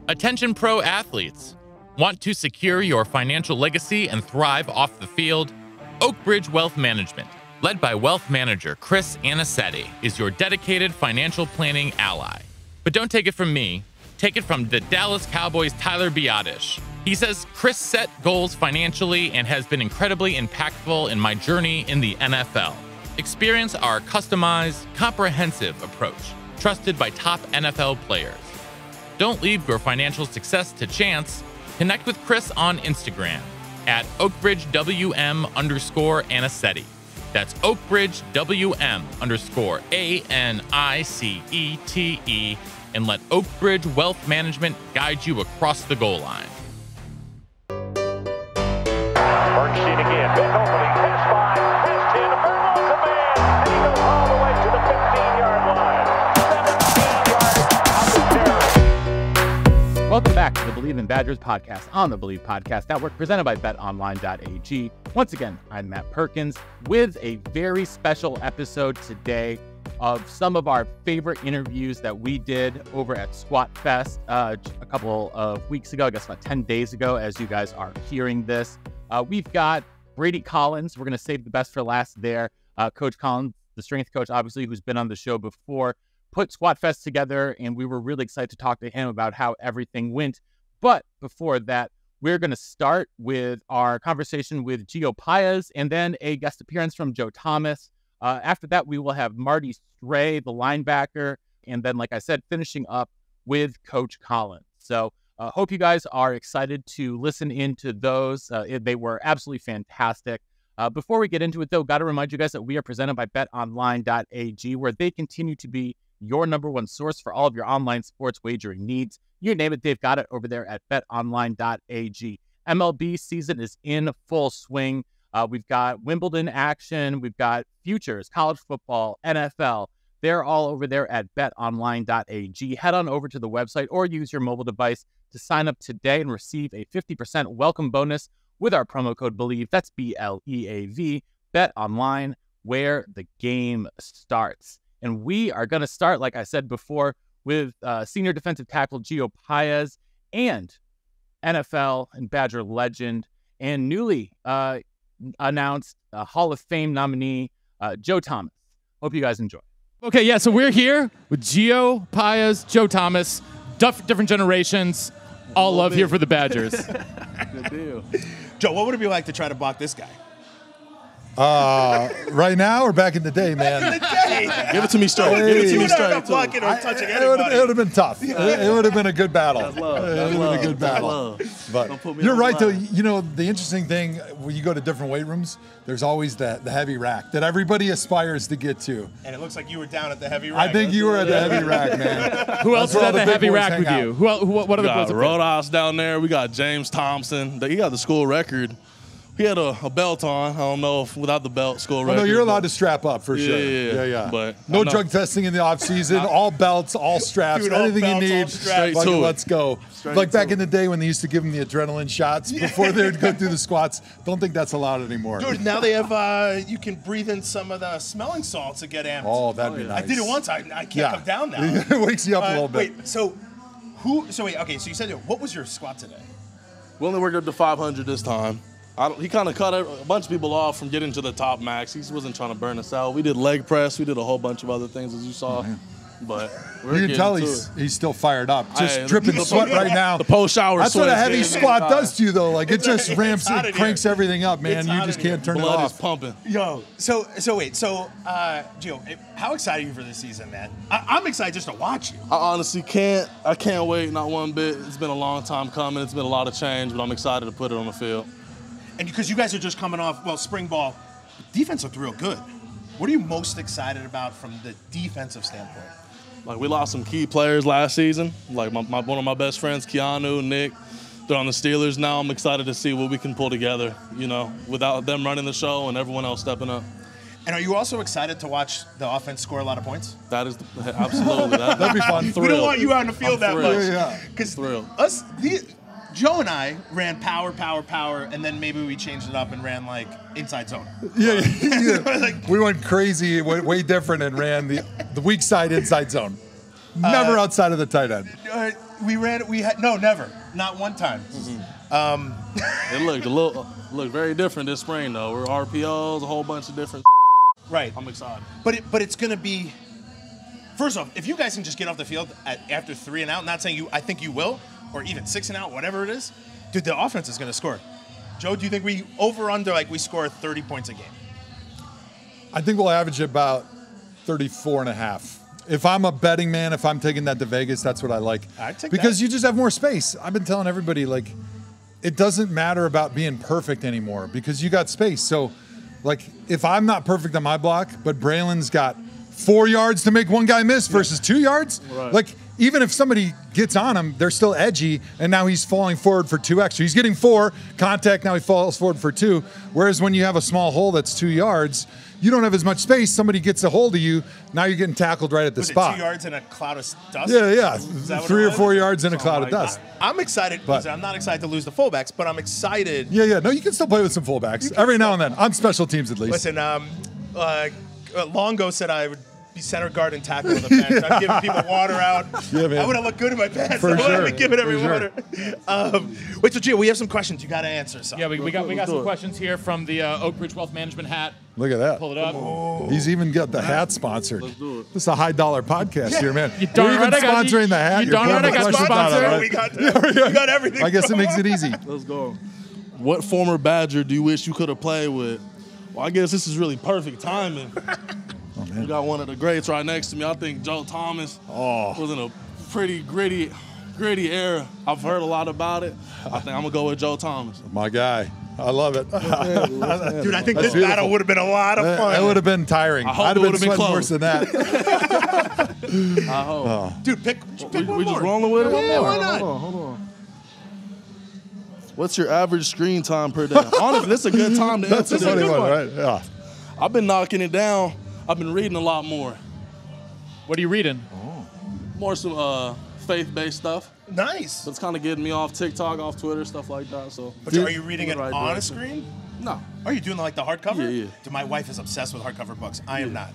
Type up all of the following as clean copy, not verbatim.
Attention pro athletes. Want to secure your financial legacy and thrive off the field? Oakbridge Wealth Management, led by wealth manager Chris Anicetti, is your dedicated financial planning ally. But don't take it from me. Take it from the Dallas Cowboys' Tyler Biadasz. He says, Chris set goals financially and has been incredibly impactful in my journey in the NFL. Experience our customized, comprehensive approach, trusted by top NFL players. Don't leave your financial success to chance. Connect with Chris on Instagram at OakbridgeWM_Anicetti. That's OakbridgeWM_ANICETE, and let Oakbridge Wealth Management guide you across the goal line. Bernstein again, big opening, pass 5, pass 10, Perko's a man, and he goes all the way to the 15-yard line. 17 yards out the Welcome back to the Believe in Badgers podcast on the Believe Podcast Network, presented by BetOnline.ag. Once again, I'm Matt Perkins with a very special episode today of some of our favorite interviews that we did over at Squatfest a couple of weeks ago, I guess about 10 days ago, as you guys are hearing this. We've got Brady Collins. We're going to save the best for last there. Coach Collins, the strength coach, obviously, who's been on the show before, put Squatfest together, and we were really excited to talk to him about how everything went. But before that, we're going to start with our conversation with Gio Paez and then a guest appearance from Joe Thomas. After that, we will have Marty Strey, the linebacker, and then, like I said, finishing up with Coach Collins. So hope you guys are excited to listen into those. They were absolutely fantastic. Before we get into it, though, got to remind you guys that we are presented by BetOnline.ag, where they continue to be your number one source for all of your online sports wagering needs. You name it, they've got it over there at BetOnline.ag. MLB season is in full swing. We've got Wimbledon action. We've got futures, college football, NFL. They're all over there at betonline.ag. Head on over to the website or use your mobile device to sign up today and receive a 50% welcome bonus with our promo code BELIEVE. That's BLEAV. Bet online, where the game starts. And we are going to start, like I said before, with senior defensive tackle Gio Paez and NFL and Badger legend and newly announced Hall of Fame nominee Joe Thomas. Hope you guys enjoy. Okay, yeah, so we're here with Gio Paez, Joe Thomas, different generations, all love here for the Badgers. Good deal. Joe, what would it be like to try to block this guy? Right now or back in the day, man? Back in the day. Give it to me straight. Give it to me straight. Blocking or touching anybody. It would have been tough. It would have been a good battle. It would have been a good battle. But you're right, though. You know, the interesting thing, when you go to different weight rooms, there's always the heavy rack that everybody aspires to get to. And it looks like you were down at the heavy rack. I think you were at the heavy rack, man. Who else is at the heavy rack with you? What other boys? Roadhouse down there. We got James Thompson. He got the school record. He had a belt on. I don't know if without the belt, school record. No, you're allowed to strap up for sure. Yeah. But no drug testing in the off season. All belts, all straps, Dude, anything all belts, you need. Straight to it. Let's go. Like back in the day when they used to give them the adrenaline shots before they would go through the squats. Don't think that's allowed anymore. Dude, now they have, you can breathe in some of the smelling salts to get amped. Oh, that'd be nice. I did it one time. I can't come down now. It wakes you up a little bit. Wait, so you said, what was your squat today? we only worked up to 500 this time. He kind of cut a bunch of people off from getting to the top max. He wasn't trying to burn us out. We did leg press. We did a whole bunch of other things, as you saw. But you can tell he's still fired up. Just dripping sweat right now. The post-shower That's sweat. what a heavy squat does to you, though. Like, it just ramps, it cranks everything up, man. It's You just can't turn it Blood off. is pumping. Yo, so Gio, how excited are you for this season, man? I'm excited just to watch you. I honestly can't wait, not one bit. It's been a long time coming. It's been a lot of change, but I'm excited to put it on the field. And because you guys are just coming off, spring ball, defense looked real good. What are you most excited about from the defensive standpoint? Like, we lost some key players last season. Like, one of my best friends, Keanu, Nick, they're on the Steelers now. I'm excited to see what we can pull together, without them running the show and everyone else stepping up. And are you also excited to watch the offense score a lot of points? That is absolutely. That'd be fun. We don't want you out in the field that much. Yeah. Because Joe and I ran power, and then maybe we changed it up and ran like inside zone. Yeah. We went crazy, way different, and ran the weak side inside zone. Never outside of the tight end. Never. Not one time. It looked very different this spring though. We're RPOs, a whole bunch of different. Right. I'm excited. But it's going to be. First off, if you guys can just get off the field after 3 and out, not saying I think you will, or even 6 and out, whatever it is, dude, the offense is going to score. Joe, do you think we over/under we score 30 points a game? I think we'll average about 34.5. If I'm a betting man, if I'm taking that to Vegas, that's what I like. I'd take because that. You just have more space. I've been telling everybody, like, it doesn't matter about being perfect anymore because you got space. So, like, if I'm not perfect on my block, but Braylon's got 4 yards to make one guy miss versus 2 yards, like, even if somebody gets on him, they're still edgy, and now he's falling forward for 2 extra. He's getting 4 contact, now he falls forward for 2. Whereas when you have a small hole that's 2 yards, you don't have as much space. Somebody gets a hold of you, now you're getting tackled right at the spot. 2 yards in a cloud of dust? Yeah. 3 or 4 yards in a cloud of dust. I'm excited. Listen, I'm not excited to lose the fullbacks, but I'm excited. Yeah. No, you can still play with some fullbacks every now and then on special teams at least. Listen, Longo said I would be center guard and tackle on the bench. I'm giving people water out. Yeah, man. I would have looked good in my pants. For I would sure. have given every For water. Wait, so Gio, we have some questions. You got to answer some. Yeah, we got some questions here from the Oak Ridge Wealth Management hat. Look at that. Pull it up. He's even got the hat sponsored. Let's do it. This is a $high podcast here, man. You darn You're even right I got- sponsoring the hat. you You're darn right putting I got the question sponsored. on it, We got everything. I guess it makes it easy. Let's go. What former Badger do you wish you could have played with? Well, I guess this is really perfect timing. You got one of the greats right next to me. I think Joe Thomas was in a pretty gritty era. I've heard a lot about it. I think I'm going to go with Joe Thomas. My guy. I love it. Dude, I think That's this beautiful. battle would have been a lot of fun. It would have been tiring. I hope I'd it have been would've been sweating close. worse than that. I hope. Dude, pick one We just more. rolling with it? Yeah, why not? Hold on. What's your average screen time per day? Honestly, this is a good time to That's answer a funny this. one, right? Yeah. I've been knocking it down. I've been reading a lot more. What are you reading? More some faith-based stuff. Nice. But it's kind of getting me off TikTok, off Twitter, stuff like that. So, But are you reading it Right on a direction. screen? No. Are you doing like the hardcover? Yeah. Dude, my wife is obsessed with hardcover books. I am not.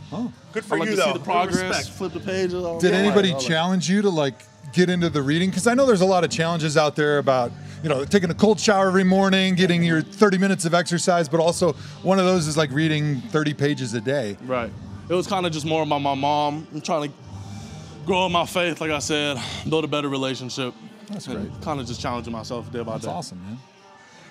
Good for I like you, to though. see the Good progress, respect. flip the pages. Did anybody challenge you to like get into the reading? Because I know there's a lot of challenges out there about, taking a cold shower every morning, getting your 30 minutes of exercise, but also one of those is like reading 30 pages a day. Right. It was kind of just more about my mom. I'm trying to grow in my faith, like I said, build a better relationship. That's great. Kind of just challenging myself day by That's day. awesome, man.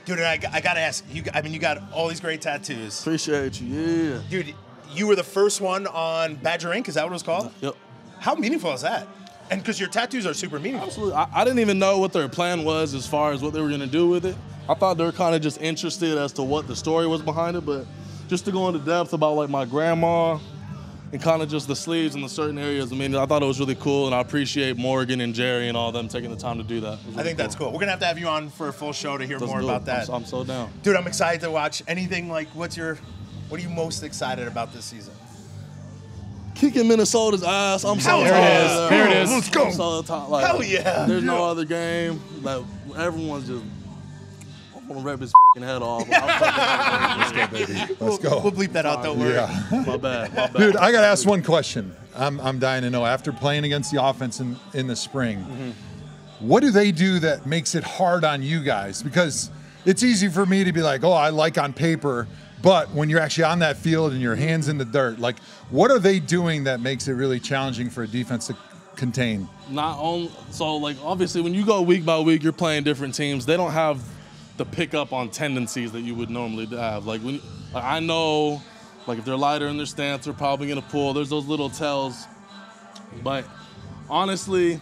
Dude, and I got to ask, you got all these great tattoos. Appreciate you, yeah. Dude, you were the first one on Badger Ink, is that what it was called? Yep. How meaningful is that? And because your tattoos are super meaningful. Absolutely. I didn't even know what their plan was as far as what they were going to do with it. I thought they were kind of just interested as to what the story was behind it, but just to go into depth about like my grandma and kind of just the sleeves in the certain areas, I thought it was really cool, and I appreciate Morgan and Jerry and all them taking the time to do that. I think that's cool. We're going to have you on for a full show to hear Let's more do about it. that. I'm so down. Dude, I'm excited to watch anything like what are you most excited about this season? Kicking Minnesota's ass. I'm so There it is. tired. There it is. Let's go. I'm so tired. Like, Hell yeah. There's no other game. Like everyone's just. I'm gonna rip his head off. Let's go, baby. Let's go. We'll bleep that out, don't worry. Yeah. My bad. Dude, I got to ask one question. I'm dying to know. After playing against the offense in the spring, what do they do that makes it hard on you guys? Because it's easy for me to be like, oh, I like on paper, but when you're actually on that field and your hands in the dirt, like, what are they doing that makes it really challenging for a defense to contain? Obviously when you go week by week, you're playing different teams. They don't have the pickup on tendencies that you would normally have. I know, if they're lighter in their stance, they're probably gonna pull. There's those little tells, but honestly,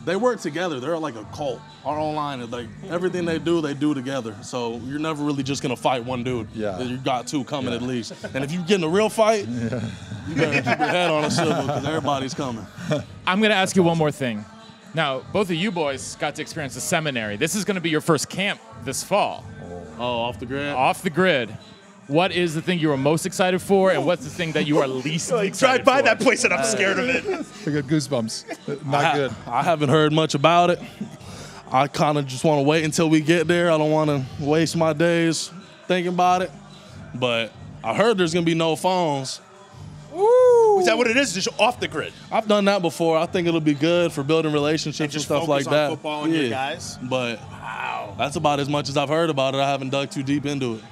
they work together. They're like a cult. Our O-line is everything they do together. So you're never really just gonna fight one dude. Yeah. You got two coming at least. And if you get in a real fight, you better keep your head on a swivel because everybody's coming. I'm going to ask you one more thing. Now, both of you boys got to experience the seminary. This is going to be your first camp this fall. Oh, off the grid? Off the grid. What is the thing you are most excited for, and what's the thing that you are least excited Drive by for? that place and I'm scared of it. I got goosebumps. Not good. I haven't heard much about it. I kind of just want to wait until we get there. I don't want to waste my days thinking about it. But I heard there's going to be no phones. Woo! Is that what it is? Just off the grid? I've done that before. I think it'll be good for building relationships and stuff like that. Football and your guys. But that's about as much as I've heard about it. I haven't dug too deep into it.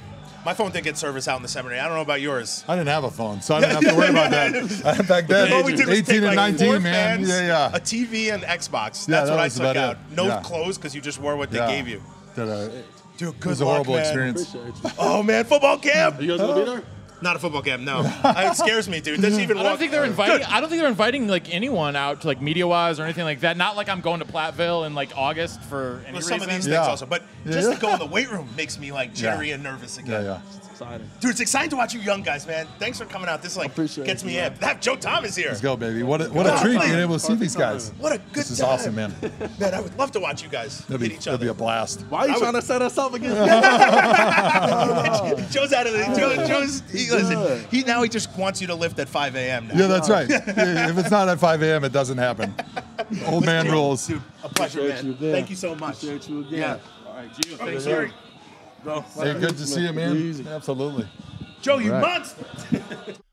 My phone did get service out in the seminary. I don't know about yours. I didn't have a phone, so I didn't have to worry about that. Back then, All we did was 18 take, and like, 19, 4 man. fans, Yeah. a TV and Xbox. That's Yeah, what that I was took about out. it. No Yeah. clothes because you just wore what they Yeah. gave you. Dude, good It was a luck, horrible man. experience. Oh, man, football camp. Are you guys going to be there? Not a football camp, no. It scares me, dude. There's even I don't think they're inviting. I don't think they're inviting like anyone out to like media-wise or anything like that. Not like I'm going to Platteville in like August for any reason. Some of these things also, but just to go in the weight room makes me like jittery and nervous again. Yeah. Exciting. Dude, it's exciting to watch you young guys, man. Thanks for coming out. This like gets me amped. Have Joe Thomas here. Let's go, baby. What a treat being able to see these guys. What a good This is time. awesome, man. Man, I would love to watch you guys hit each That'd other. be a blast. Why are you trying to set us up against Joe's out of the. Now he just wants you to lift at 5 a.m. now. Yeah, that's right. If it's not at 5 a.m., it doesn't happen. Old man rules. Dude, a pleasure, man. Thank you so much. Appreciate you again. Yeah. All right, Gio, Thanks, thanks. Hey, good to see you, man. Absolutely. Joe, you Right. monster.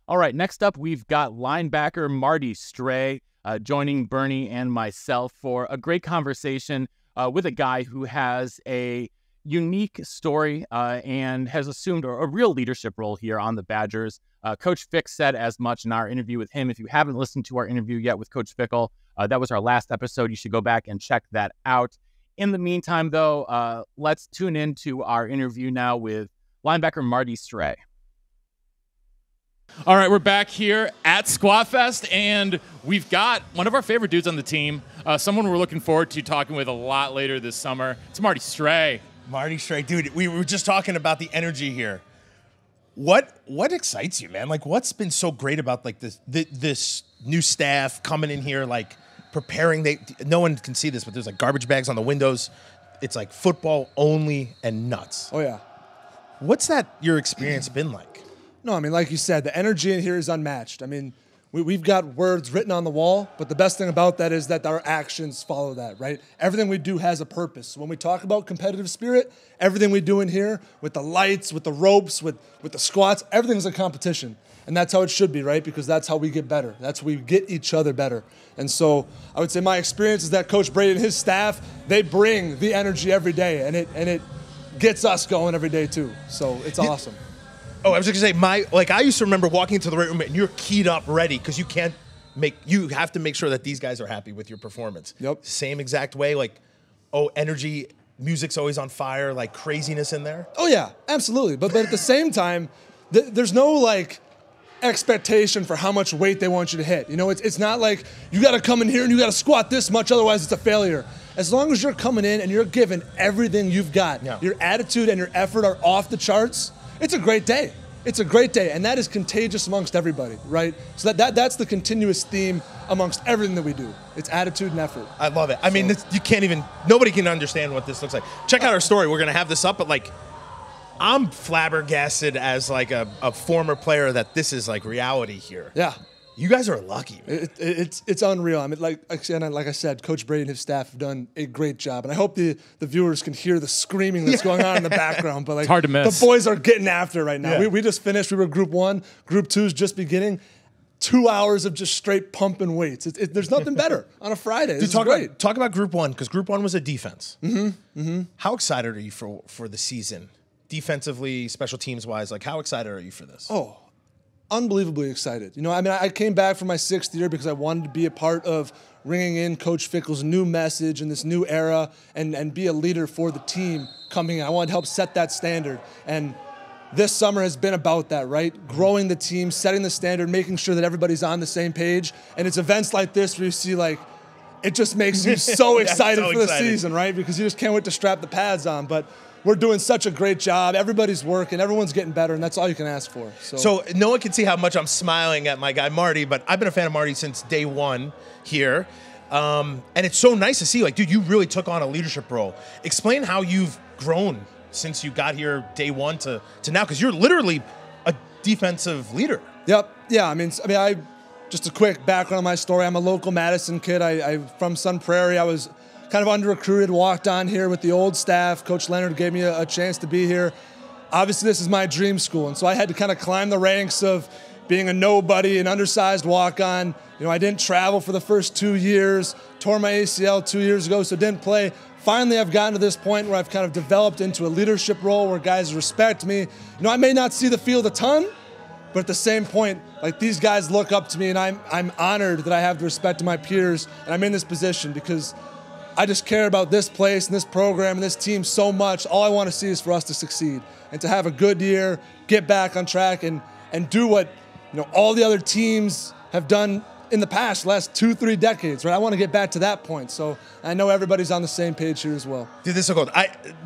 All right, next up, we've got linebacker Marty Strey joining Bernie and myself for a great conversation with a guy who has a unique story and has assumed a real leadership role here on the Badgers. Coach Fick said as much in our interview with him. If you haven't listened to our interview yet with Coach Fickle, that was our last episode. You should go back and check that out. In the meantime, though, let's tune into our interview now with linebacker Marty Strey. All right, we're back here at Squatfest, and we've got one of our favorite dudes on the team, someone we're looking forward to talking with a lot later this summer. It's Marty Strey. Marty Strey, dude, we were just talking about the energy here. What excites you, man? Like, what's been so great about like this new staff coming in here, like preparing? No one can see this, but there's like garbage bags on the windows. It's like football only and nuts. Oh, yeah. What's your experience been like? No, I mean, like you said, the energy in here is unmatched. I mean, we've got words written on the wall, but the best thing about that is that our actions follow that, right? Everything we do has a purpose. So when we talk about competitive spirit, everything we do in here with the lights, with the ropes, with the squats, everything's a competition. And that's how it should be, right? Because that's how we get better. That's how we get each other better. And so I would say my experience is that Coach Brady and his staff, they bring the energy every day, and it gets us going every day too. So it's awesome. Oh, I was just gonna say, I used to remember walking into the weight room and you're keyed up, ready, because you have to make sure that these guys are happy with your performance. Yep. Same exact way, energy, music's always on fire, like craziness in there. Oh yeah, absolutely. But at the same time, there's no expectation for how much weight they want you to hit. You know, it's not like you got to come in here and you got to squat this much, otherwise it's a failure. As long as you're coming in and you're giving everything you've got, your attitude and your effort are off the charts, it's a great day. It's a great day, and that is contagious amongst everybody, right? So that's the continuous theme amongst everything that we do. It's attitude and effort. I love it. I mean, nobody can understand what this looks like. Check out our story. We're going to have this up, but I'm flabbergasted as a former player that this is reality here. Yeah. You guys are lucky, man. It's unreal. I mean, like I said, Coach Brady and his staff have done a great job, and I hope the viewers can hear the screaming that's going on in the background. But it's hard to miss. The boys are getting after it right now. Yeah. We just finished. We were Group 1. Group 2 is just beginning. 2 hours of just straight pumping weights. There's nothing better on a Friday. This is great. Talk about Group 1, because Group 1 was a defense. How excited are you for the season? Defensively, special teams wise, how excited are you for this? Oh, unbelievably excited. You know, I mean, I came back for my 6th year because I wanted to be a part of ringing in Coach Fickle's new message in this new era and be a leader for the team coming in. I wanted to help set that standard. And this summer has been about that, right? Growing the team, setting the standard, making sure that everybody's on the same page. And it's events like this where you see it just makes you so excited for the season, right? Because you just can't wait to strap the pads on. But we're doing such a great job. Everybody's working. Everyone's getting better, and that's all you can ask for. So no one can see how much I'm smiling at my guy Marty, but I've been a fan of Marty since day one here. And it's so nice to see, dude, you really took on a leadership role. Explain how you've grown since you got here day one to now, because you're literally a defensive leader. Yep. Yeah, I mean, just a quick background on my story. I'm a local Madison kid. I'm from Sun Prairie. I was kind of under-recruited, walked on here with the old staff. Coach Leonard gave me a chance to be here. Obviously, this is my dream school, and so I had to kind of climb the ranks of, being a nobody, an undersized walk-on. I didn't travel for the first 2 years, tore my ACL 2 years ago, so didn't play. Finally, I've gotten to this point where I've kind of developed into a leadership role where guys respect me. I may not see the field a ton, but at the same point, like, these guys look up to me, and I'm honored that I have the respect of my peers, and I'm in this position because I just care about this place and this program and this team so much. All I want to see is for us to succeed and to have a good year, get back on track, and do what all the other teams have done in the past, last 2-3 decades, right? I want to get back to that point. So I know everybody's on the same page here as well. Dude, this is so cool.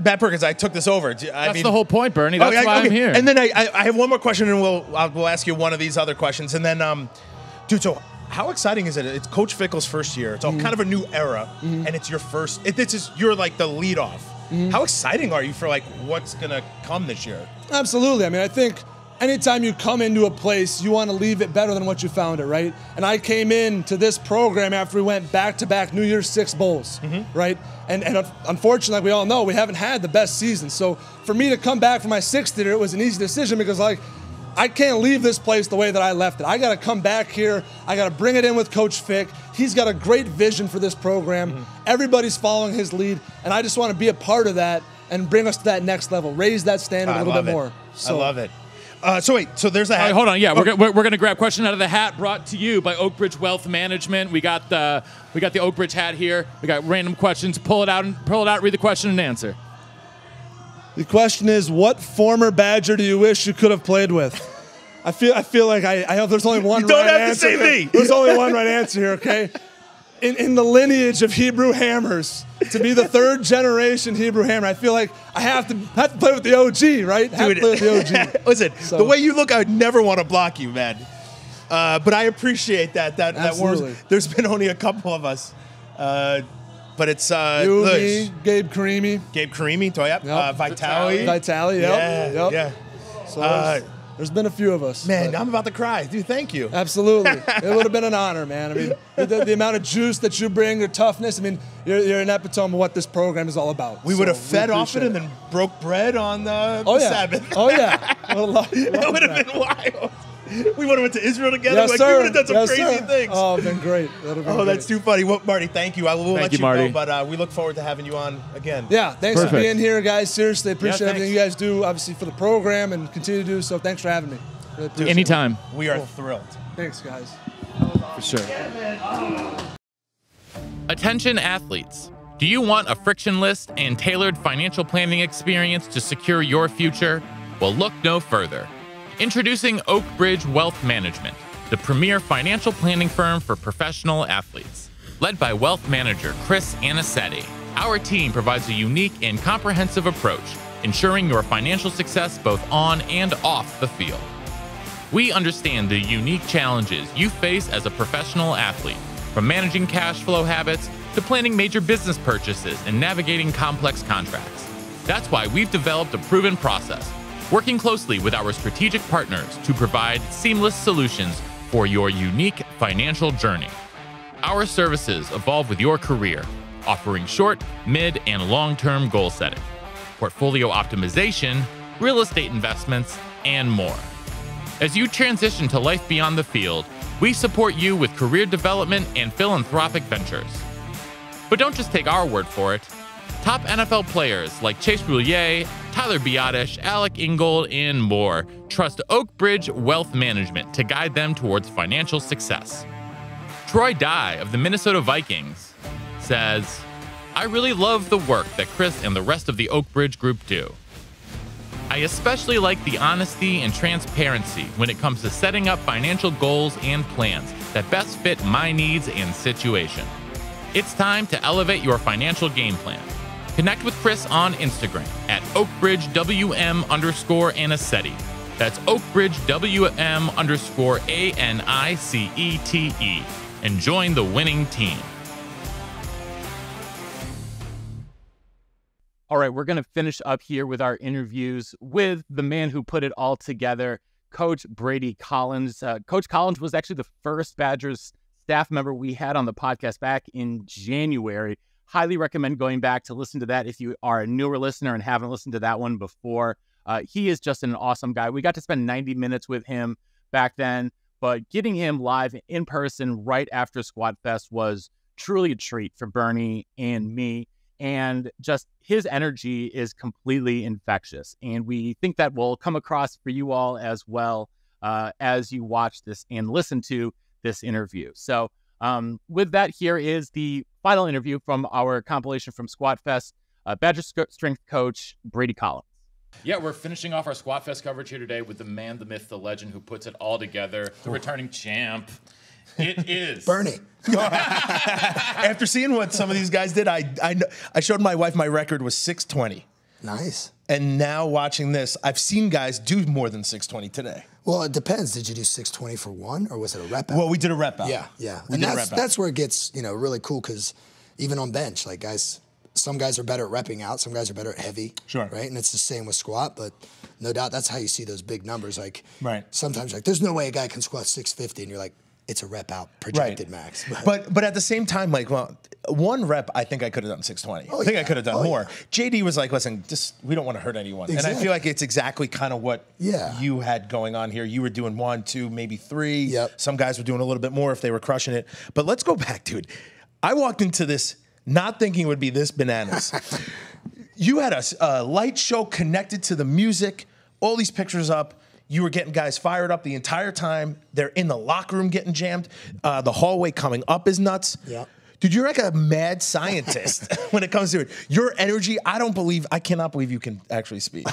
Matt Perkins, I took this over. That's the whole point, Bernie. That's why I'm here. And then I have one more question, and we'll ask you one of these other questions. And then, dude, so how exciting is it? It's Coach Fickell's first year. It's all kind of a new era, and it's your first. You're like the leadoff. How exciting are you for like what's gonna come this year? Absolutely. I mean, I think anytime you come into a place, you want to leave it better than what you found it, right? And I came into this program after we went back-to-back New Year's Six bowls, right? And unfortunately, like we all know, we haven't had the best season. So for me to come back for my 6th year, it was an easy decision because, like, I can't leave this place the way that I left it. I got to come back here. I got to bring it in with Coach Fick. He's got a great vision for this program. Everybody's following his lead, and I just want to be a part of that and bring us to that next level, raise that standard a little bit more. So, I love it. So there's a hat. Hold on, yeah, we're going to grab a question out of the hat brought to you by Oakbridge Wealth Management. We got the Oakbridge hat here. We got random questions. Pull it out, read the question and answer. The question is, what former Badger do you wish you could have played with? I feel like I hope there's only one right answer. Don't have to say me. There's only one right answer here, okay? In the lineage of Hebrew Hammers, to be the 3rd generation Hebrew Hammer, I feel like I have to play with the OG, right? Have to play with the OG. Listen, the way you look, I would never want to block you, man. But I appreciate that. Absolutely. There's been only a couple of us. But it's you, me, Gabe Karimi, Vitali. Yeah. So there's been a few of us. Man, I'm about to cry. Dude, thank you. Absolutely. It would have been an honor, man. I mean, the amount of juice that you bring, your toughness, I mean, you're an epitome of what this program is all about. We would have fed off it and then broke bread on the Sabbath. Oh, yeah. It would have been wild. We would have went to Israel together. Yes, we sir. would have done some crazy things. Oh, it's been great. That's too funny. Well, Marty, thank you. I will let you Marty. go, but we look forward to having you on again. Yeah, thanks for being here, guys. Seriously, appreciate everything you guys do, obviously, for the program and continue to do so. Thanks for having me. Really Anytime. We are thrilled. Thanks, guys. For sure. Attention athletes. Do you want a frictionless and tailored financial planning experience to secure your future? Well, look no further. Introducing Oakbridge Wealth Management, the premier financial planning firm for professional athletes. Led by wealth manager Chris Anicetti, our team provides a unique and comprehensive approach, ensuring your financial success both on and off the field. We understand the unique challenges you face as a professional athlete, from managing cash flow habits to planning major business purchases and navigating complex contracts. That's why we've developed a proven process, working closely with our strategic partners to provide seamless solutions for your unique financial journey. Our services evolve with your career, offering short, mid, and long-term goal setting, portfolio optimization, real estate investments, and more. As you transition to life beyond the field, we support you with career development and philanthropic ventures. But don't just take our word for it. Top NFL players like Chase Boulier, Tyler Biadasz, Alec Ingold, and more trust Oakbridge Wealth Management to guide them towards financial success. Troy Dye of the Minnesota Vikings says, "I really love the work that Chris and the rest of the Oakbridge group do. I especially like the honesty and transparency when it comes to setting up financial goals and plans that best fit my needs and situation. It's time to elevate your financial game plan. Connect with Chris on Instagram at OakbridgeWM_Anicetti. That's OakbridgeWM_ANICETE. And join the winning team." All right, we're going to finish up here with our interviews with the man who put it all together, Coach Brady Collins. Coach Collins was actually the first Badgers staff member we had on the podcast back in January. Highly recommend going back to listen to that if you are a newer listener and haven't listened to that one before. He is just an awesome guy. We got to spend 90 minutes with him, back then, but getting him live in person right after Squatfest was truly a treat for Bernie and me. And just his energy is completely infectious. And we think that will come across for you all as well as you watch this and listen to this interview. So with that, here is the final interview from our compilation from Squatfest, Badger strength coach Brady Collins. Yeah, we're finishing off our Squatfest coverage here today with the man, the myth, the legend who puts it all together, the returning champ. It is Bernie. After seeing what some of these guys did, I showed my wife my record was 620. Nice. And now watching this, I've seen guys do more than 620 today. Well, it depends. Did you do 620 for one, or was it a rep out? Well, we did a rep out. Yeah. And that's where it gets, really cool, because even on bench, like some guys are better at repping out, some guys are better at heavy. Sure. Right? And it's the same with squat, but no doubt that's how you see those big numbers. Like, right. Sometimes, like, there's no way a guy can squat 650, and you're like, it's a rep out projected max. But at the same time, like, well, one rep, I think I could have done 620. I think I could have done more. Yeah. JD was like, listen, we don't want to hurt anyone. Exactly. And I feel like it's exactly kind of what you had going on here. You were doing 1, 2, maybe 3. Yep. Some guys were doing a little bit more if they were crushing it. But let's go back, dude. I walked into this not thinking it would be this bananas. You had a light show connected to the music, all these pictures up. You were getting guys fired up the entire time. They're in the locker room getting jammed. The hallway coming up is nuts. Yeah. Dude, you're like a mad scientist when it comes to it. Your energy, I cannot believe you can actually speak.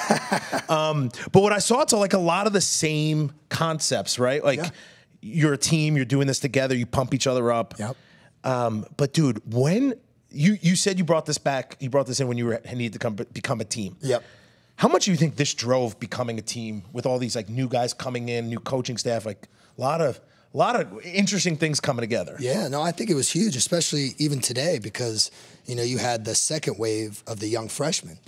But what I saw, it's like a lot of the same concepts, right? Like you're a team, you're doing this together, you pump each other up. Yep. But dude, when you said you brought this in when you needed to become a team. Yep. How much do you think this drove becoming a team with all these like new guys coming in, new coaching staff, like a lot of interesting things coming together? Yeah, no, I think it was huge, especially even today, because you had the second wave of the young freshmen,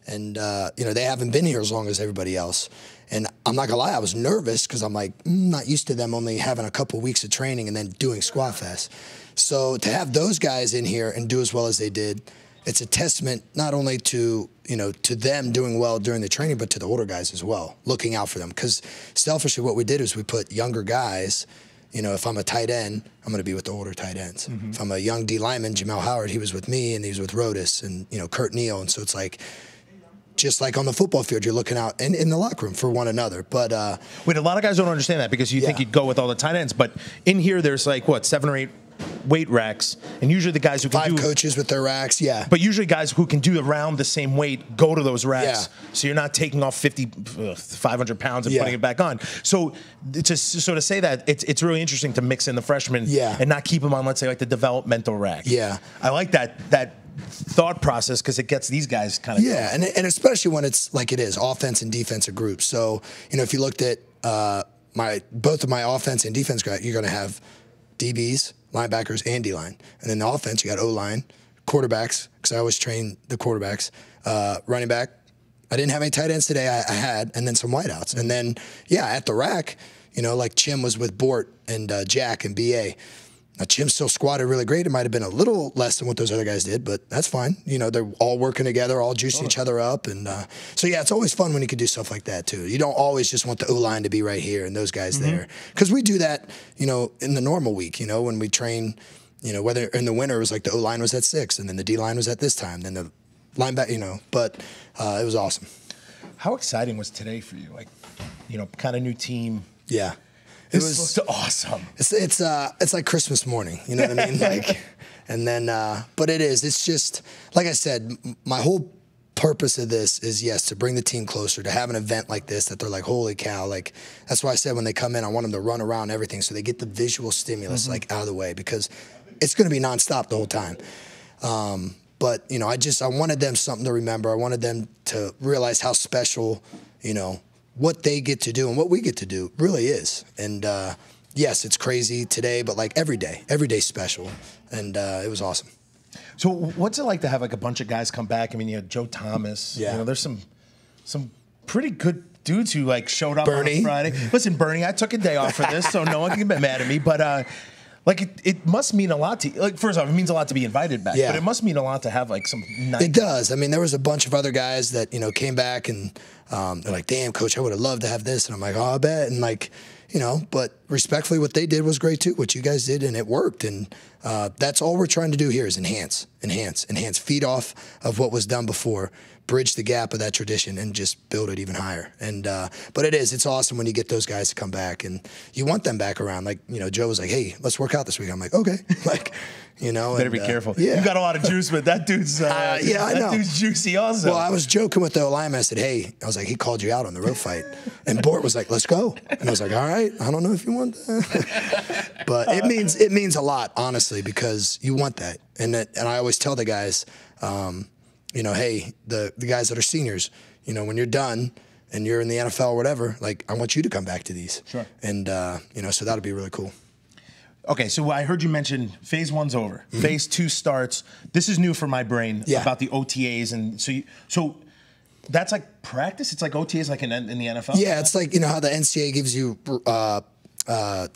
and they haven't been here as long as everybody else. And I'm not gonna lie, I was nervous because I'm like not used to them only having a couple weeks of training and then doing Squatfest. So to have those guys in here and do as well as they did, it's a testament not only to to them doing well during the training, but to the older guys as well, looking out for them. Because selfishly, what we did is we put younger guys. If I'm a tight end, I'm going to be with the older tight ends. Mm-hmm. If I'm a young D lineman, Jamel Howard, he was with me, and he was with Rodas and Kurt Neal, and so it's like, just like on the football field, you're looking out in the locker room for one another. But wait, a lot of guys don't understand that because you think you'd go with all the tight ends, but in here there's like 7 or 8 weight racks, and usually the guys who can 5 coaches with their racks, But usually guys who can do around the same weight go to those racks, so you're not taking off 500 pounds and putting it back on. So to say that, it's really interesting to mix in the freshmen and not keep them on, let's say, like the developmental rack. Yeah, I like that thought process because it gets these guys kind of and especially when it's like it is offense and defensive groups. So if you looked at both of my offense and defense guys, you're going to have DBs, linebackers, and D-line. And then the offense, you got O-line, quarterbacks, because I always train the quarterbacks, running back. I didn't have any tight ends today. I had, and then some wideouts. And then, at the rack, like Chim was with Bort and Jack and B.A. Now, Chim still squatted really great. It might have been a little less than what those other guys did, but that's fine. They're all working together, all juicing each other up. And so, it's always fun when you can do stuff like that, too. You don't always just want the O-line to be right here and those guys there. Because we do that, in the normal week, when we train, whether in the winter it was like the O-line was at 6, and then the D-line was at this time, then the linebacker, but it was awesome. How exciting was today for you? Like, kind of new team. Yeah. It was awesome. It's like Christmas morning, you know what I mean? Like, and then, but it is. It's just like I said. My whole purpose of this is to bring the team closer, to have an event like this that they're like, holy cow! Like that's why I said when they come in, I want them to run around everything so they get the visual stimulus like out of the way, because it's going to be nonstop the whole time. But I wanted them something to remember. I wanted them to realize how special, what they get to do and what we get to do really is. And yes, it's crazy today, but like every day's special. And it was awesome. So what's it like to have like a bunch of guys come back? I mean, you had Joe Thomas. Yeah. There's some pretty good dudes who like showed up Bernie. on Friday. Listen, Bernie, I took a day off for this, so no one can get mad at me. But it must mean a lot to you. Like, first off, it means a lot to be invited back. Yeah. But it must mean a lot to have like some nice. It does. I mean, there was a bunch of other guys that came back, and They're like, damn, coach, I would have loved to have this. And I'm like, oh, I bet. And like, you know, but respectfully, what they did was great too, what you guys did, and it worked. And that's all we're trying to do here is enhance, feed off of what was done before, bridge the gap of that tradition, and just build it even higher. And but it's awesome when you get those guys to come back, and you want them back around. Like, you know, Joe was like, hey, let's work out this week. I'm like, okay. Like, you know. Better be careful. Yeah. You got a lot of juice, but that dude's I know. Dude's juicy also. Well, I was joking with the lineman. I said, hey, I was like, he called you out on the road fight. And Bort was like, let's go. And I was like, all right, I don't know if you want that. But it means a lot, honestly, because you want that. And I always tell the guys, you know, hey, the guys that are seniors, you know, when you're done and you're in the NFL or whatever, like, I want you to come back to these. Sure. And, you know, so that'll be really cool. Okay, so I heard you mention phase 1's over. Mm-hmm. Phase 2 starts. This is new for my brain about the OTAs. And so that's like practice? It's like OTAs like in the NFL? Yeah, it's like, you know, how the NCAA gives you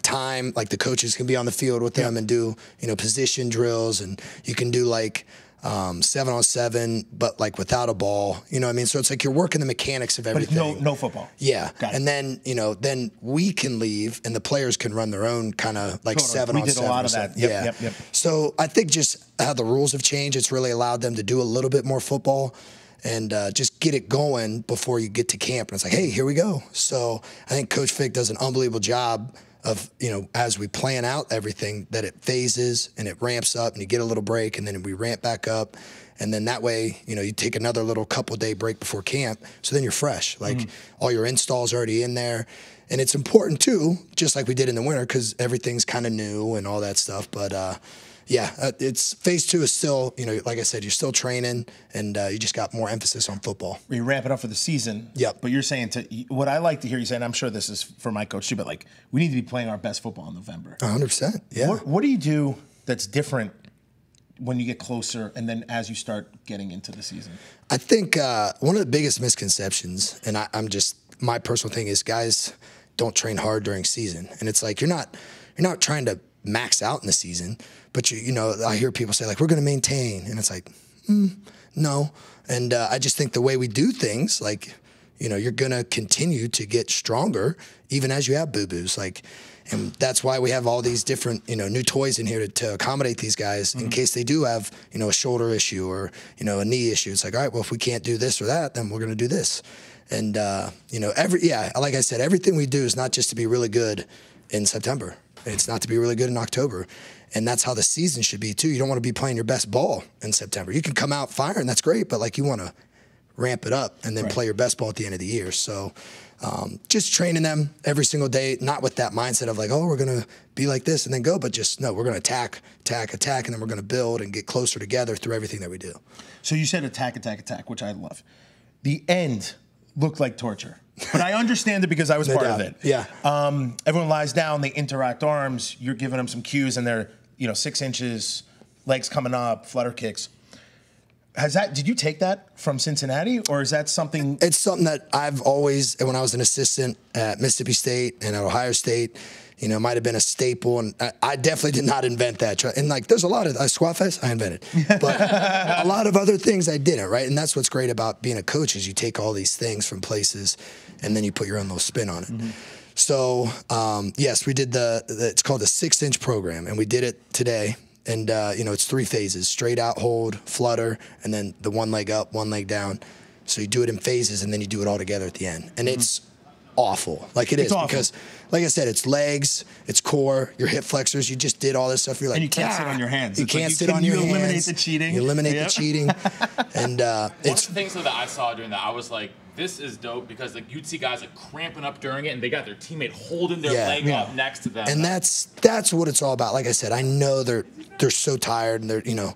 time, like the coaches can be on the field with them and do, you know, position drills, and you can do like 7-on-7, but like without a ball, you know what I mean? So it's like you're working the mechanics of everything. But no football. Yeah. Got it. And then, you know, then we can leave and the players can run their own kind of like Totally. 7-on-7. We did a lot of that. Yep. So I think just how the rules have changed, it's really allowed them to do a little bit more football and just get it going before you get to camp. And it's like, hey, here we go. So I think Coach Fick does an unbelievable job of, you know, as we plan out everything, that it phases and it ramps up and you get a little break and then we ramp back up. And then that way, you know, you take another little couple-day break before camp, so then you're fresh. Like all your installs already in there. And it's important too, just like we did in the winter, because everything's kind of new and all that stuff. But it's phase 2 is still, you know, like I said, you're still training, and you just got more emphasis on football. You ramp it up for the season. Yep. But you're saying what I like to hear you say, and I'm sure this is for my coach too, but like we need to be playing our best football in November. 100%. Yeah. What do you do that's different when you get closer and then as you start getting into the season? I think one of the biggest misconceptions, and I'm just, my personal thing is guys don't train hard during season. And it's like you're not trying to max out in the season, but you know, I hear people say like, we're going to maintain. And it's like, no. And I just think the way we do things, like, you know, you're going to continue to get stronger even as you have boo-boos. Like, and that's why we have all these different, you know, new toys in here to accommodate these guys in case they do have, you know, a shoulder issue or, you know, a knee issue. It's like, all right, well, if we can't do this or that, then we're going to do this. And, you know, like I said, everything we do is not just to be really good in September. It's not to be really good in October. And that's how the season should be, too. You don't want to be playing your best ball in September. You can come out firing, that's great, but, like, you want to ramp it up and then play your best ball at the end of the year. So just training them every single day, not with that mindset of, like, oh, we're going to be like this and then go, but just, no, we're going to attack, and then we're going to build and get closer together through everything that we do. So you said attack, which I love. The end looked like torture. But I understand it because I was part of it. Yeah. Everyone lies down, they interact arms, you're giving them some cues, and they're, you know, 6 inches, legs coming up, flutter kicks. Did you take that from Cincinnati, or is that something? It's something that I've always, when I was an assistant at Mississippi State and at Ohio State, you know, might have been a staple, and I definitely did not invent that. And like, there's a lot of Squatfest I invented, but a lot of other things I didn't, right? And that's what's great about being a coach is you take all these things from places, and then you put your own little spin on it. So yes, we did it's called the 6-inch program, and we did it today. And you know, it's 3 phases: straight out, hold, flutter, and then the 1 leg up, 1 leg down. So you do it in phases, and then you do it all together at the end. And it's awful. Like, it is, because, like I said, it's legs, it's core, your hip flexors. You just did all this stuff. You're like, and you can't sit on your hands. You can't sit on your hands. You eliminate the cheating. You eliminate the cheating. And one of the things that I saw during that, I was like, this is dope, because like you'd see guys like cramping up during it, and they got their teammate holding their leg up next to them. And that's what it's all about. Like I said, I know they're so tired, and they're, you know,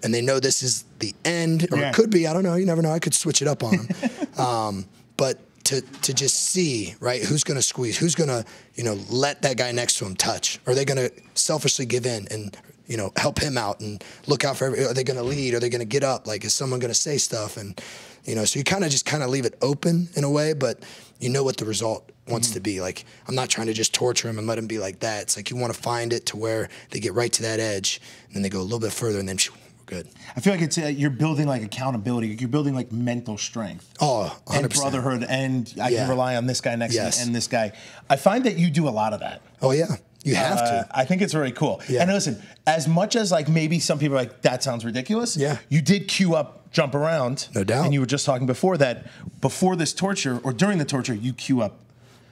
and they know this is the end, or it could be. I don't know. You never know. I could switch it up on them. But to just see, right, who's going to squeeze, who's going to, you know, let that guy next to him touch, or are they going to selfishly give in and, you know, help him out and look out for are they going to lead, are they going to get up, like, is someone going to say stuff? And, you know, so you kind of leave it open in a way, but you know what the result wants to be. Like, I'm not trying to just torture him and let him be like that. It's like you want to find it to where they get right to that edge, and then they go a little bit further, and then good. I feel like it's you're building like accountability. You're building like mental strength. Oh, 100%. And brotherhood, and I can rely on this guy next to me and this guy. I find that you do a lot of that. Oh, yeah. You have to. I think it's very cool. Yeah. And listen, as much as like maybe some people are like, that sounds ridiculous. Yeah. You did cue up Jump Around. No doubt. And you were just talking before that, before this torture or during the torture, you cue up.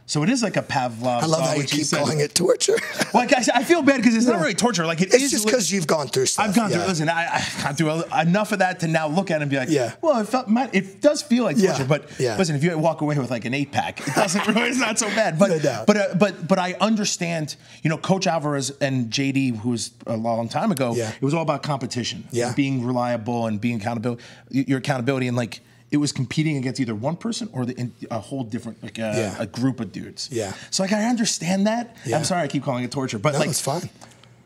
So it is like a Pavlov. I love how you keep calling it torture. Well, guys, I feel bad because it's not really torture. Like it's just because you've gone through stuff. I've gone through. Listen, I've gone through enough of that to now look at it and be like, well, it does feel like torture. But listen, if you walk away with like an 8-pack, it doesn't really. It's not so bad. But no doubt. But I understand. You know, Coach Alvarez and JD, who was a long time ago, it was all about competition, being reliable and being your accountability, and like. It was competing against either one person or a whole different, like a group of dudes. Yeah. So like I understand that. Yeah. I'm sorry I keep calling it torture, but no, it's fine.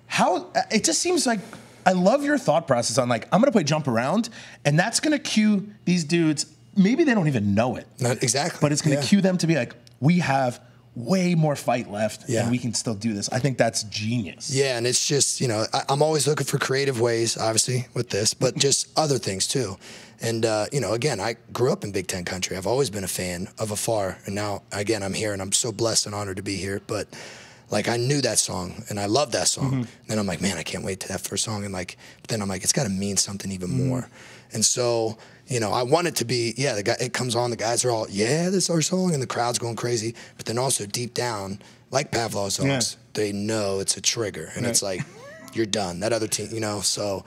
How it just seems like I love your thought process on like I'm gonna play Jump Around, and that's gonna cue these dudes. Maybe they don't even know it. Not exactly. But it's gonna cue them to be like, we have way more fight left, and we can still do this. I think that's genius. Yeah, and it's just I'm always looking for creative ways, obviously with this, but just other things too. And, again, I grew up in Big Ten country. I've always been a fan of afar. And now, again, I'm here, and I'm so blessed and honored to be here. But, like, I knew that song, and I love that song. And then I'm like, man, I can't wait to that first song. And, like, but then I'm like, it's got to mean something even more. And so, I want it to be, it comes on, the guys are all, this is our song, and the crowd's going crazy. But then also deep down, like Pavlov's songs, they know it's a trigger. And it's like, you're done. That other team, so...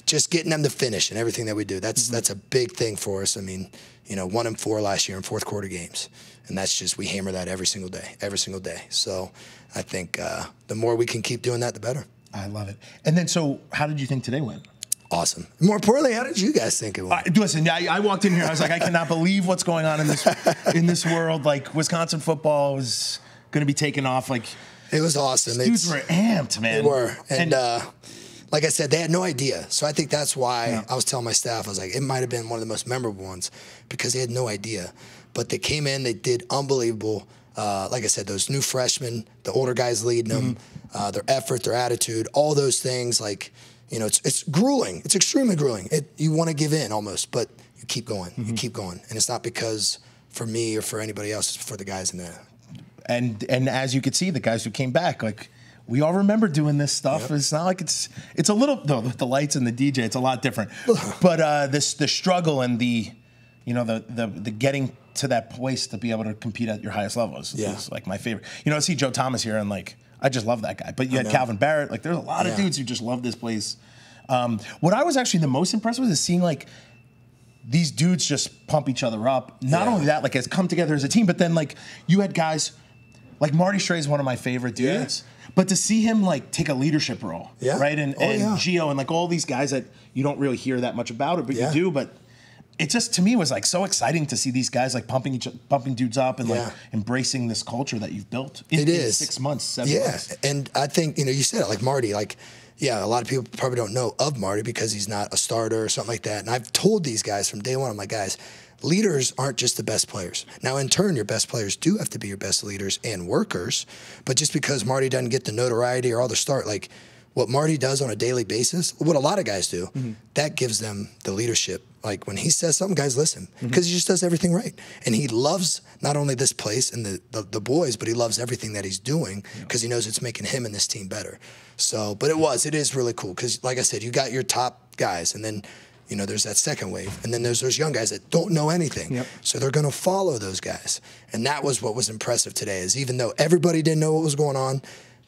Just getting them to finish and everything that we do. That's a big thing for us. I mean, 1-4 last year in fourth quarter games. And that's just, we hammer that every single day. So I think the more we can keep doing that, the better. I love it. And then, so how did you think today went? Awesome. More importantly, how did you guys think it went? Listen, I walked in here, I was like, I cannot believe what's going on in this world. Like, Wisconsin football was going to be taken off. Like, it was awesome. Dudes were amped, man. They were. And like I said, they had no idea. So I think that's why I was telling my staff, I was like, it might have been one of the most memorable ones because they had no idea. But they came in, they did unbelievable. Like I said, those new freshmen, the older guys leading them, their effort, their attitude, all those things. Like, it's grueling. It's extremely grueling. You want to give in almost, but you keep going. You keep going. And it's not because for me or for anybody else, it's for the guys in there. And as you could see, the guys who came back, like, we all remember doing this stuff. It's not like it's a little, though, with the lights and the DJ, it's a lot different. But the struggle and the getting to that place to be able to compete at your highest level is like my favorite. I see Joe Thomas here and like, I just love that guy. But you had Calvin Barrett. Like, there's a lot of dudes who just love this place. What I was actually the most impressed with is seeing like these dudes just pump each other up. Not only that, like, has come together as a team, but then like you had guys like Marty Strey is one of my favorite dudes. But to see him like take a leadership role, right? And Gio and like all these guys that you don't really hear that much about it, but you do. But it just to me was like so exciting to see these guys like pumping dudes up and like embracing this culture that you've built in 6 months, 7 months. And I think you said it like Marty, like a lot of people probably don't know of Marty because he's not a starter or something like that. And I've told these guys from day one, I'm like, guys, leaders aren't just the best players. Now, in turn, your best players do have to be your best leaders and workers. But just because Marty doesn't get the notoriety or all the start, like what Marty does on a daily basis, what a lot of guys do, that gives them the leadership. Like when he says something, guys listen because he just does everything right. And he loves not only this place and the boys, but he loves everything that he's doing because he knows it's making him and this team better. So, but it is really cool because, like I said, you got your top guys and then there's that second wave. And then there's those young guys that don't know anything. So they're going to follow those guys. And that was what was impressive today is even though everybody didn't know what was going on,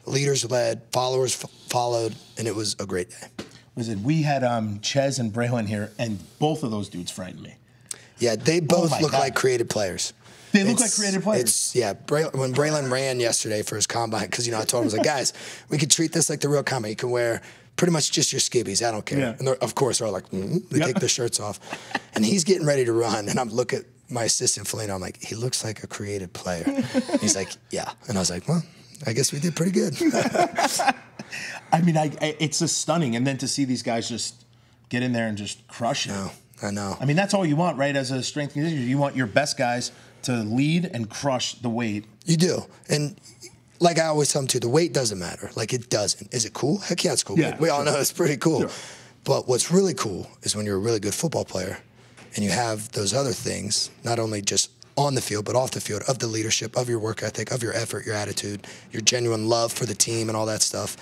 leaders led, followers followed, and it was a great day. Listen, we had Ches and Braylon here, and both of those dudes frightened me. Yeah, they both look like creative players. They look like creative players. When Braylon ran yesterday for his combine, because I told him, I was like, guys, we could treat this like the real combine. You can wear pretty much just your skibbies. I don't care. Yeah. And of course, they're like, they take their shirts off. And he's getting ready to run. And I'm looking at my assistant, Felino. I'm like, he looks like a creative player. He's like, yeah. And I was like, well, I guess we did pretty good. I mean, it's just stunning. And then to see these guys just get in there and just crush it. I know. I mean, that's all you want, right? As a strength conditioner, you want your best guys to lead and crush the weight. You do. And like I always tell them too, the weight doesn't matter. Like it doesn't. Is it cool? Heck yeah, it's cool. Yeah, we all know it's pretty cool. Sure. But what's really cool is when you're a really good football player and you have those other things, not only just on the field, but off the field, of the leadership, of your work ethic, of your effort, your attitude, your genuine love for the team and all that stuff.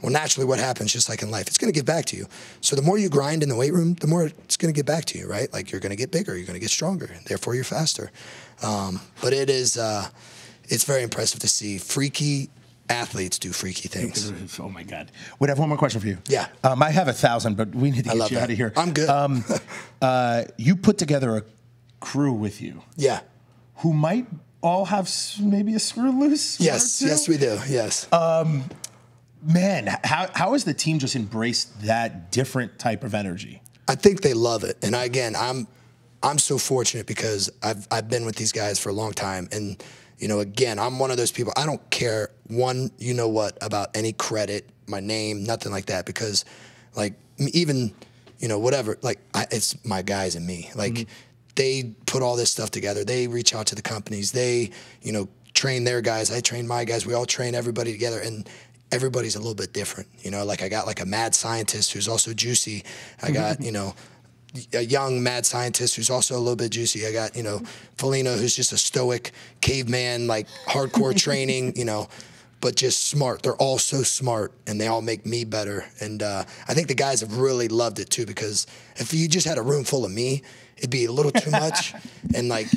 Well, naturally what happens, just like in life, it's going to give back to you. So the more you grind in the weight room, the more it's going to get back to you, right? Like you're going to get bigger, you're going to get stronger, therefore you're faster. But it's very impressive to see freaky athletes do freaky things. Oh my God! Wait, I have one more question for you. Yeah. I have 1,000, but we need to get you out of here. I'm good. You put together a crew with you. Yeah. Who might all have maybe a screw loose? Yes, yes, we do. Yes. Man, how has the team just embraced that different type of energy? I think they love it, and again, I'm so fortunate because I've been with these guys for a long time, and again, I'm one of those people. I don't care about any credit, my name, nothing like that, because like even whatever, like it's my guys and me. Like they put all this stuff together. They reach out to the companies. They train their guys. I train my guys. We all train everybody together, and everybody's a little bit different. Like I got like a mad scientist who's also juicy. I got, a young mad scientist who's also a little bit juicy. I got, Felina, who's just a stoic caveman, like hardcore training, but just smart. They're all so smart, and they all make me better. And I think the guys have really loved it too, because if you just had a room full of me, it'd be a little too much. And like,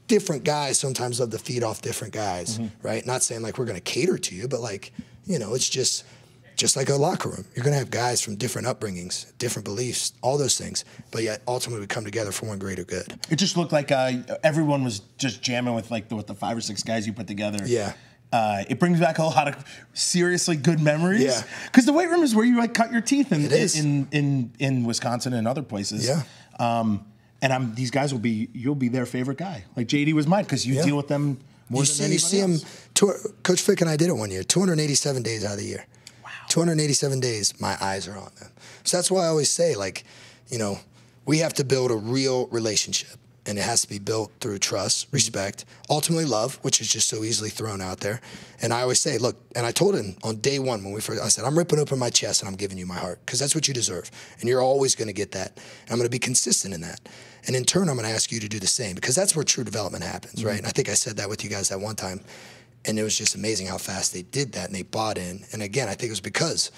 different guys sometimes love to feed off different guys, right? Not saying like we're going to cater to you, but like, it's just like a locker room. You're going to have guys from different upbringings, different beliefs, all those things. But yet, ultimately, we come together for one greater good. It just looked like everyone was just jamming with with the 5 or 6 guys you put together. Yeah. It brings back a lot of seriously good memories. Yeah. Because the weight room is where you like cut your teeth in Wisconsin and other places. Yeah. And these guys you'll be their favorite guy. Like JD was mine because you deal with them more than anybody else. You see him, Coach Fick and I did it one year, 287 days out of the year. 287 days, my eyes are on them. So that's why I always say, like, we have to build a real relationship, and it has to be built through trust, respect, ultimately love, which is just so easily thrown out there. And I always say, look, and I told him on day one when I said, I'm ripping open my chest and I'm giving you my heart, because that's what you deserve. And you're always going to get that. And I'm going to be consistent in that. And in turn, I'm going to ask you to do the same, because that's where true development happens, right? And I think I said that with you guys that one time. And it was just amazing how fast they did that, and they bought in. And again, I think it was because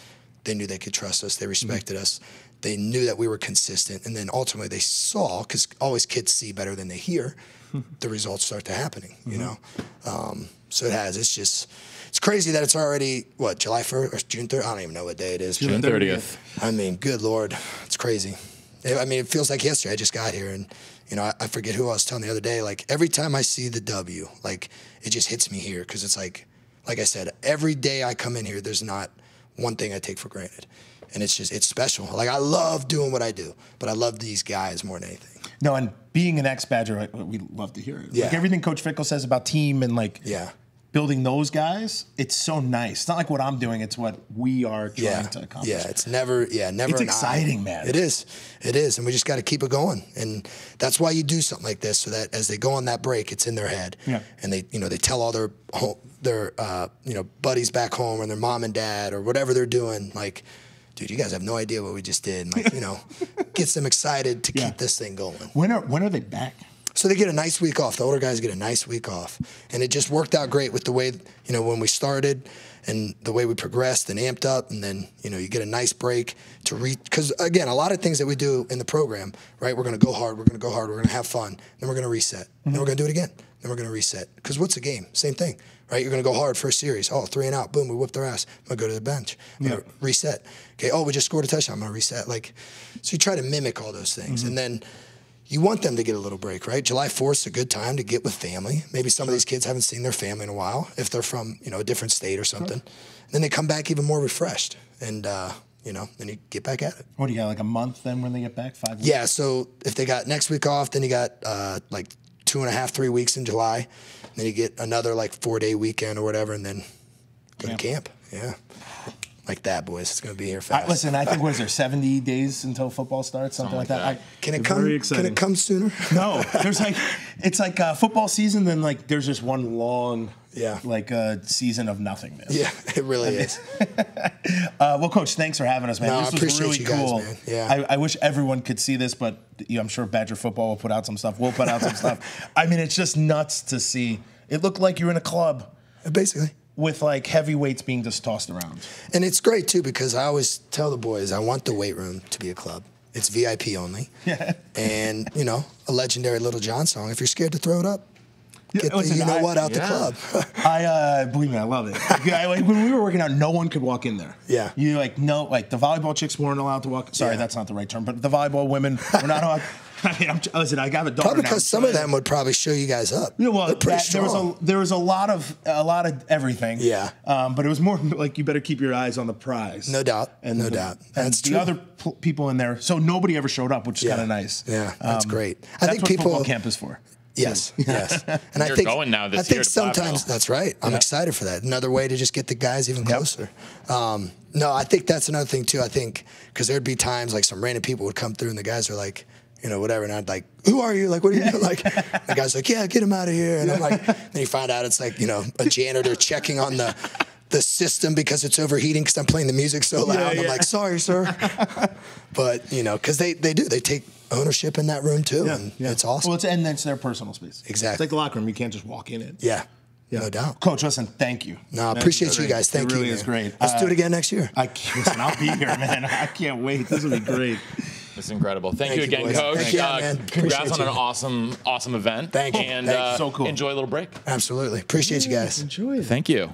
they knew they could trust us. They respected us. They knew that we were consistent. And then ultimately they saw, because always kids see better than they hear, the results start to happening, So it has. It's crazy that it's already, July 1st or June 3rd? I don't even know what day it is. June 30th. I mean, good Lord. It's crazy. I mean, it feels like yesterday. I just got here, and I forget who I was telling the other day. Like every time I see the W, like it just hits me here, because it's like I said, every day I come in here, there's not one thing I take for granted, and it's special. Like I love doing what I do, but I love these guys more than anything. No, and being an ex-Badger, we love to hear it. Yeah. Like everything Coach Fickle says about team and building those guys, it's so nice. It's not like what I'm doing; it's what we are trying to accomplish. Yeah, it's never. It's exciting, man. It is, and we just got to keep it going. And that's why you do something like this, so that as they go on that break, it's in their head. Yeah. And they tell all their buddies back home, or their mom and dad, or whatever they're doing. Like, dude, you guys have no idea what we just did. And like, gets them excited to keep this thing going. When are they back? So they get a nice week off. The older guys get a nice week off. And it just worked out great with the way, when we started and the way we progressed and amped up. And then, you get a nice break because, again, a lot of things that we do in the program, right, we're going to go hard, we're going to have fun, then we're going to reset. Then we're going to do it again. Then we're going to reset. Because what's a game? Same thing, right? You're going to go hard first series. 3 and out. Boom, we whipped their ass. I'm going to go to the bench. I'm going to reset. Okay, we just scored a touchdown. I'm going to reset. So you try to mimic all those things. And then you want them to get a little break, right? July 4th is a good time to get with family. Maybe some of these kids haven't seen their family in a while, if they're from, a different state or something. And then they come back even more refreshed. And, then you get back at it. What do you got, like a month then when they get back? 5 weeks? Yeah, so if they got next week off, then you got 2.5, 3 weeks in July. And then you get another 4-day weekend or whatever, and then go to camp. Yeah. Like that, boys. It's going to be here fast. Listen, I think, 70 days until football starts, something like that. Can it come sooner? No. It's like football season, then there's just one long like a season of nothingness. Yeah, it really is. Well, Coach, thanks for having us, man. No, This I appreciate was really you guys, cool. man. Yeah. I wish everyone could see this, but I'm sure Badger Football will put out some stuff. We'll put out some stuff. I mean, it's just nuts to see. It looked like you're in a club. Basically. With like heavy weights being just tossed around. And it's great too because I always tell the boys I want the weight room to be a club. It's VIP only. Yeah. And, you know, a legendary Little John song. If you're scared to throw it up, get the, Listen, you know what, out the club. Believe me, I love it. Like, when we were working out, no one could walk in there. Yeah. You like the volleyball chicks weren't allowed to walk. Sorry, that's not the right term, but the volleyball women were not allowed. I mean, listen, I got a daughter Probably now, because some of them would probably show you guys up. Yeah, well, there was a lot of everything. Yeah. But it was more like you better keep your eyes on the prize. No doubt. No doubt. That's the true. other people in there, so nobody ever showed up, which is kind of nice. Yeah, that's great. I think what football camp is for. Yes, yes. And You're going now this year to sometimes that's right. I'm excited for that. Another way to just get the guys even closer. No, I think that's another thing too. I think because there'd be times like some random people would come through and the guys are like, you know, whatever. And I'd like, who are you? Like, what are you doing? Like, the guy's like, yeah, get him out of here. And I'm like, then you find out it's like, you know, a janitor checking on the system because it's overheating because I'm playing the music so loud. I'm like, sorry, sir. But, you know, because they take ownership in that room too. And it's awesome. Well, and it's their personal space. Exactly. It's like the locker room. You can't just walk in it. Yeah. No doubt. Coach, listen, thank you. No, I appreciate you guys. Thank you. It really is great. Let's do it again next year. Listen, I'll be here, man. I can't wait. This will be great. This is incredible. Thank you again, boys. Coach. Man. Congrats on you. an awesome event. Thank you. And Thank you. So cool. Enjoy a little break. Absolutely. Appreciate you guys. Enjoy it. Thank you.